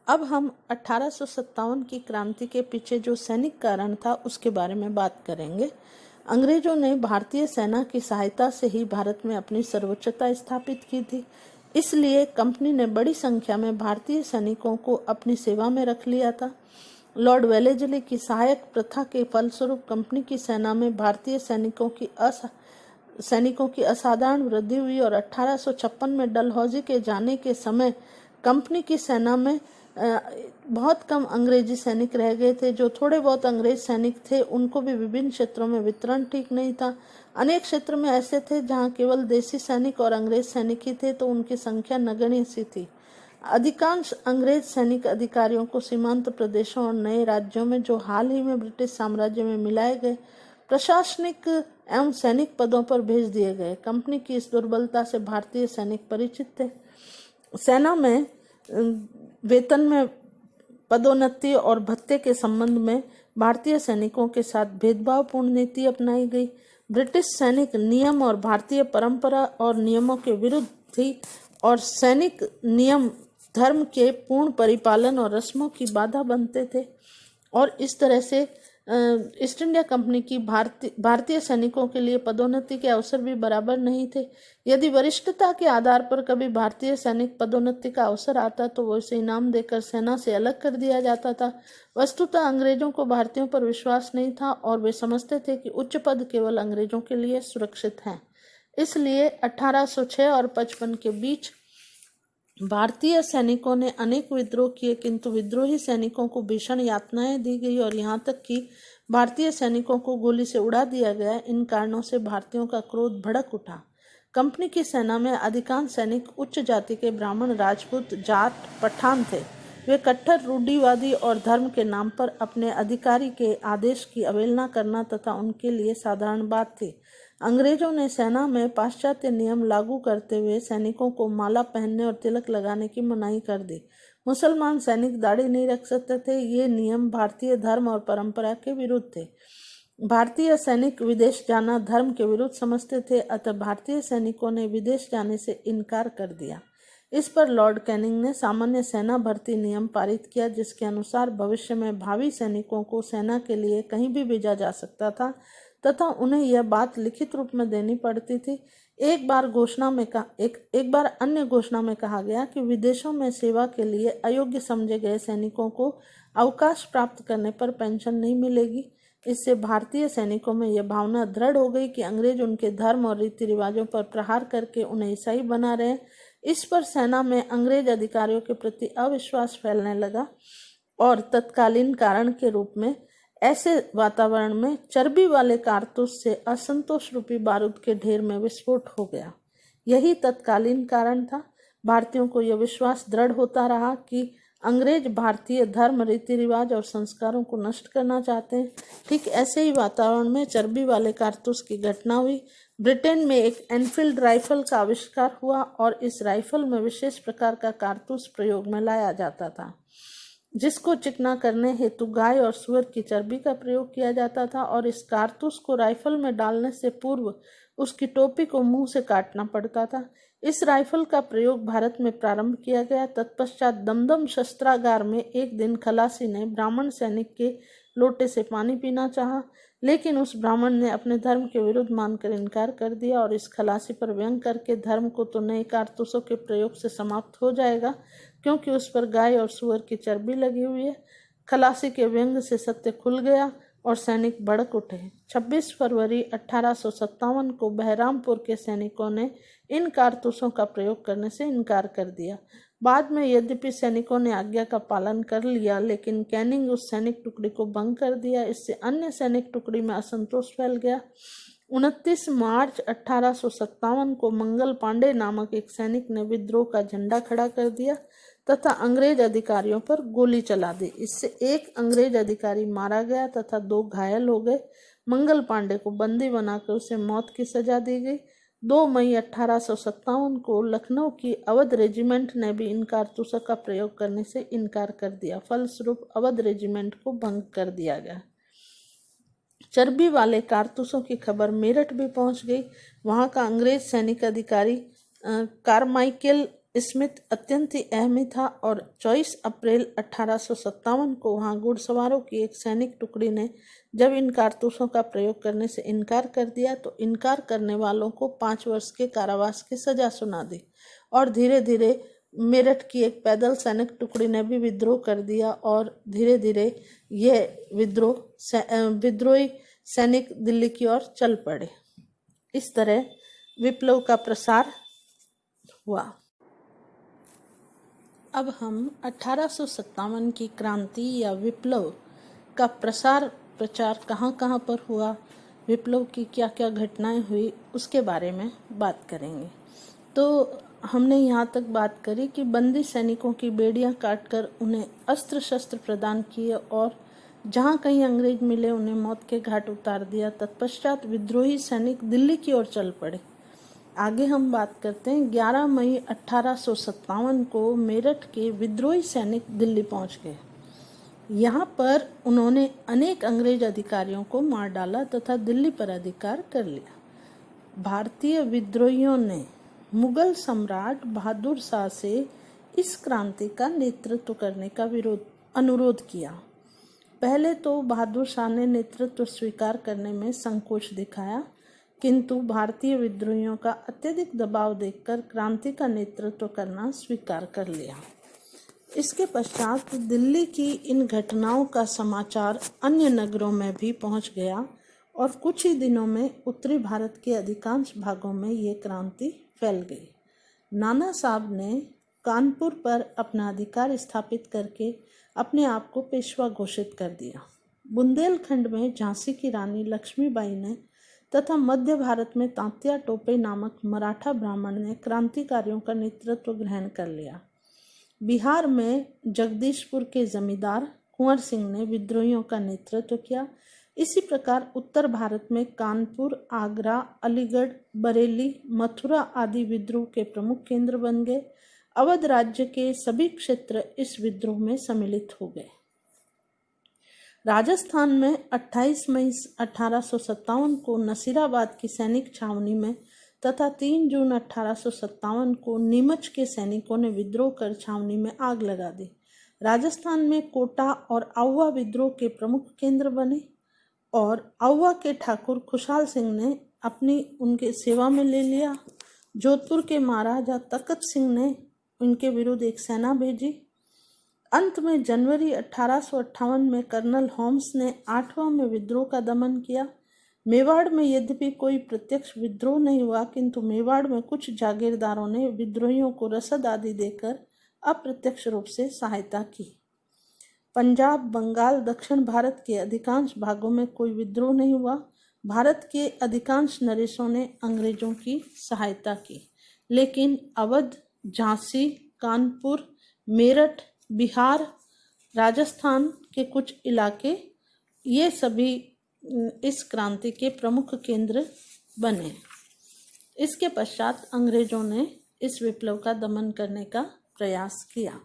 अब हम 1857 की क्रांति के पीछे जो सैनिक कारण था उसके बारे में बात करेंगे। अंग्रेजों ने भारतीय सेना की सहायता से ही भारत में अपनी सर्वोच्चता स्थापित की थी। इसलिए कंपनी ने बड़ी संख्या में भारतीय सैनिकों को अपनी सेवा में रख लिया था। लॉर्ड वेलेस्ली की सहायक प्रथा के फलस्वरूप कंपनी की सेना में भारतीय सैनिकों की असाधारण वृद्धि हुई और 1856 में डलहौजी के जाने के समय कंपनी की सेना में बहुत कम अंग्रेजी सैनिक रह गए थे। जो थोड़े बहुत अंग्रेज सैनिक थे उनको भी विभिन्न क्षेत्रों में वितरण ठीक नहीं था। अनेक क्षेत्र में ऐसे थे जहां केवल देसी सैनिक और अंग्रेज सैनिक ही थे, तो उनकी संख्या नगण्य सी थी। अधिकांश अंग्रेज सैनिक अधिकारियों को सीमांत प्रदेशों और नए राज्यों में जो हाल ही में ब्रिटिश साम्राज्य में मिलाए गए प्रशासनिक एवं सैनिक पदों पर भेज दिए गए। कंपनी की इस दुर्बलता से भारतीय सैनिक परिचित थे। सेना में वेतन में पदोन्नति और भत्ते के संबंध में भारतीय सैनिकों के साथ भेदभावपूर्ण नीति अपनाई गई। ब्रिटिश सैनिक नियम और भारतीय परंपरा और नियमों के विरुद्ध थी और सैनिक नियम धर्म के पूर्ण परिपालन और रस्मों की बाधा बनते थे और इस तरह से ईस्ट इंडिया कंपनी की भारतीय सैनिकों के लिए पदोन्नति के अवसर भी बराबर नहीं थे। यदि वरिष्ठता के आधार पर कभी भारतीय सैनिक पदोन्नति का अवसर आता तो वो इसे इनाम देकर सेना से अलग कर दिया जाता था। वस्तुतः अंग्रेजों को भारतीयों पर विश्वास नहीं था और वे समझते थे कि उच्च पद केवल अंग्रेजों के लिए सुरक्षित हैं। इसलिए 1806 और 55 के बीच भारतीय सैनिकों ने अनेक विद्रोह किए, किंतु विद्रोही सैनिकों को भीषण यातनाएं दी गई और यहाँ तक कि भारतीय सैनिकों को गोली से उड़ा दिया गया। इन कारणों से भारतीयों का क्रोध भड़क उठा। कंपनी की सेना में अधिकांश सैनिक उच्च जाति के ब्राह्मण, राजपूत, जाट, पठान थे। वे कट्टर रूढ़िवादी और धर्म के नाम पर अपने अधिकारी के आदेश की अवहेलना करना तथा उनके लिए साधारण बात थी। अंग्रेजों ने सेना में पाश्चात्य नियम लागू करते हुए सैनिकों को माला पहनने और तिलक लगाने की मनाही कर दी। मुसलमान सैनिक दाढ़ी नहीं रख सकते थे। ये नियम भारतीय धर्म और परंपरा के विरुद्ध थे। भारतीय सैनिक विदेश जाना धर्म के विरुद्ध समझते थे, अतः भारतीय सैनिकों ने विदेश जाने से इनकार कर दिया। इस पर लॉर्ड कैनिंग ने सामान्य सेना भर्ती नियम पारित किया, जिसके अनुसार भविष्य में भावी सैनिकों को सेना के लिए कहीं भी भेजा जा सकता था तथा उन्हें यह बात लिखित रूप में देनी पड़ती थी। एक बार अन्य घोषणा में कहा गया कि विदेशों में सेवा के लिए अयोग्य समझे गए सैनिकों को अवकाश प्राप्त करने पर पेंशन नहीं मिलेगी। इससे भारतीय सैनिकों में यह भावना दृढ़ हो गई कि अंग्रेज उनके धर्म और रीति रिवाजों पर प्रहार करके उन्हें ईसाई बना रहे। इस पर सेना में अंग्रेज अधिकारियों के प्रति अविश्वास फैलने लगा और तत्कालीन कारण के रूप में ऐसे वातावरण में चर्बी वाले कारतूस से असंतोष रूपी बारूद के ढेर में विस्फोट हो गया। यही तत्कालीन कारण था। भारतीयों को यह विश्वास दृढ़ होता रहा कि अंग्रेज भारतीय धर्म, रीति रिवाज और संस्कारों को नष्ट करना चाहते हैं। ठीक ऐसे ही वातावरण में चर्बी वाले कारतूस की घटना हुई। ब्रिटेन में एक एनफील्ड राइफल का आविष्कार हुआ और इस राइफल में विशेष प्रकार का कारतूस प्रयोग में लाया जाता था, जिसको चिकना करने हेतु गाय और सूअर की चर्बी का प्रयोग किया जाता था और इस कारतूस को राइफल में डालने से पूर्व उसकी टोपी को मुंह से काटना पड़ता था। इस राइफल का प्रयोग भारत में प्रारंभ किया गया। तत्पश्चात दमदम शस्त्रागार में एक दिन खलासी ने ब्राह्मण सैनिक के लोटे से पानी पीना चाहा, लेकिन उस ब्राह्मण ने अपने धर्म के विरुद्ध मानकर इनकार कर दिया और इस खलासी पर व्यंग करके धर्म को तो नए कारतूसों के प्रयोग से समाप्त हो जाएगा, क्योंकि उस पर गाय और सूअर की चर्बी लगी हुई है। खलासी के व्यंग से सत्य खुल गया और सैनिक भड़क उठे। 26 फरवरी 1857 को बहरामपुर के सैनिकों ने इन कारतूसों का प्रयोग करने से इनकार कर दिया। बाद में यद्यपि सैनिकों ने आज्ञा का पालन कर लिया, लेकिन कैनिंग उस सैनिक टुकड़ी को भंग कर दिया। इससे अन्य सैनिक टुकड़ी में असंतोष फैल गया। 29 मार्च 1857 को मंगल पांडे नामक एक सैनिक ने विद्रोह का झंडा खड़ा कर दिया तथा अंग्रेज अधिकारियों पर गोली चला दी। इससे एक अंग्रेज अधिकारी मारा गया तथा 2 घायल हो गए। मंगल पांडे को बंदी बनाकर उसे मौत की सजा दी गई। 2 मई 1857 को लखनऊ की अवध रेजिमेंट ने भी इन कारतूसों का प्रयोग करने से इनकार कर दिया। फलस्वरूप अवध रेजिमेंट को भंग कर दिया गया। चर्बी वाले कारतूसों की खबर मेरठ भी पहुंच गई। वहां का अंग्रेज सैनिक अधिकारी कारमाइकेल स्मिथ अत्यंत ही अहमी था और 24 अप्रैल 1857 को वहां घुड़सवारों की एक सैनिक टुकड़ी ने जब इन कारतूसों का प्रयोग करने से इनकार कर दिया तो इनकार करने वालों को 5 वर्ष के कारावास की सजा सुना दी और धीरे धीरे मेरठ की एक पैदल सैनिक टुकड़ी ने भी विद्रोह कर दिया और धीरे धीरे यह विद्रोही सैनिक दिल्ली की ओर चल पड़े। इस तरह विप्लव का प्रसार हुआ। अब हम 1857 की क्रांति या विप्लव का प्रचार कहाँ कहाँ पर हुआ, विप्लव की क्या क्या घटनाएं हुई, उसके बारे में बात करेंगे। तो हमने यहाँ तक बात करी कि बंदी सैनिकों की बेड़ियाँ काटकर उन्हें अस्त्र शस्त्र प्रदान किए और जहाँ कहीं अंग्रेज मिले उन्हें मौत के घाट उतार दिया। तत्पश्चात विद्रोही सैनिक दिल्ली की ओर चल पड़े। आगे हम बात करते हैं 11 मई 1857 को मेरठ के विद्रोही सैनिक दिल्ली पहुंच गए। यहाँ पर उन्होंने अनेक अंग्रेज अधिकारियों को मार डाला तथा दिल्ली पर अधिकार कर लिया। भारतीय विद्रोहियों ने मुगल सम्राट बहादुर शाह से इस क्रांति का नेतृत्व करने का अनुरोध किया। पहले तो बहादुर शाह ने नेतृत्व स्वीकार करने में संकोच दिखाया, किंतु भारतीय विद्रोहियों का अत्यधिक दबाव देखकर क्रांति का नेतृत्व करना स्वीकार कर लिया। इसके पश्चात दिल्ली की इन घटनाओं का समाचार अन्य नगरों में भी पहुंच गया और कुछ ही दिनों में उत्तरी भारत के अधिकांश भागों में ये क्रांति फैल गई। नाना साहब ने कानपुर पर अपना अधिकार स्थापित करके अपने आप को पेशवा घोषित कर दिया। बुंदेलखंड में झांसी की रानी लक्ष्मीबाई ने तथा मध्य भारत में तात्या टोपे नामक मराठा ब्राह्मण ने क्रांतिकारियों का नेतृत्व ग्रहण कर लिया। बिहार में जगदीशपुर के जमींदार कुंवर सिंह ने विद्रोहियों का नेतृत्व किया। इसी प्रकार उत्तर भारत में कानपुर, आगरा, अलीगढ़, बरेली, मथुरा आदि विद्रोह के प्रमुख केंद्र बन गए। अवध राज्य के सभी क्षेत्र इस विद्रोह में सम्मिलित हो गए। राजस्थान में 28 मई 1857 को नसीराबाद की सैनिक छावनी में तथा 3 जून 1857 को नीमच के सैनिकों ने विद्रोह कर छावनी में आग लगा दी। राजस्थान में कोटा और आउवा विद्रोह के प्रमुख केंद्र बने और आउवा के ठाकुर खुशहाल सिंह ने उनके सेवा में ले लिया। जोधपुर के महाराजा तखत सिंह ने उनके विरुद्ध एक सेना भेजी। अंत में जनवरी 1858 में कर्नल होम्स ने 8वां में विद्रोह का दमन किया। मेवाड़ में यद्यपि कोई प्रत्यक्ष विद्रोह नहीं हुआ, किंतु मेवाड़ में कुछ जागीरदारों ने विद्रोहियों को रसद आदि देकर अप्रत्यक्ष रूप से सहायता की। पंजाब, बंगाल, दक्षिण भारत के अधिकांश भागों में कोई विद्रोह नहीं हुआ। भारत के अधिकांश नरेशों ने अंग्रेजों की सहायता की, लेकिन अवध, झांसी, कानपुर, मेरठ, बिहार, राजस्थान के कुछ इलाके ये सभी इस क्रांति के प्रमुख केंद्र बने। इसके पश्चात अंग्रेजों ने इस विप्लव का दमन करने का प्रयास किया।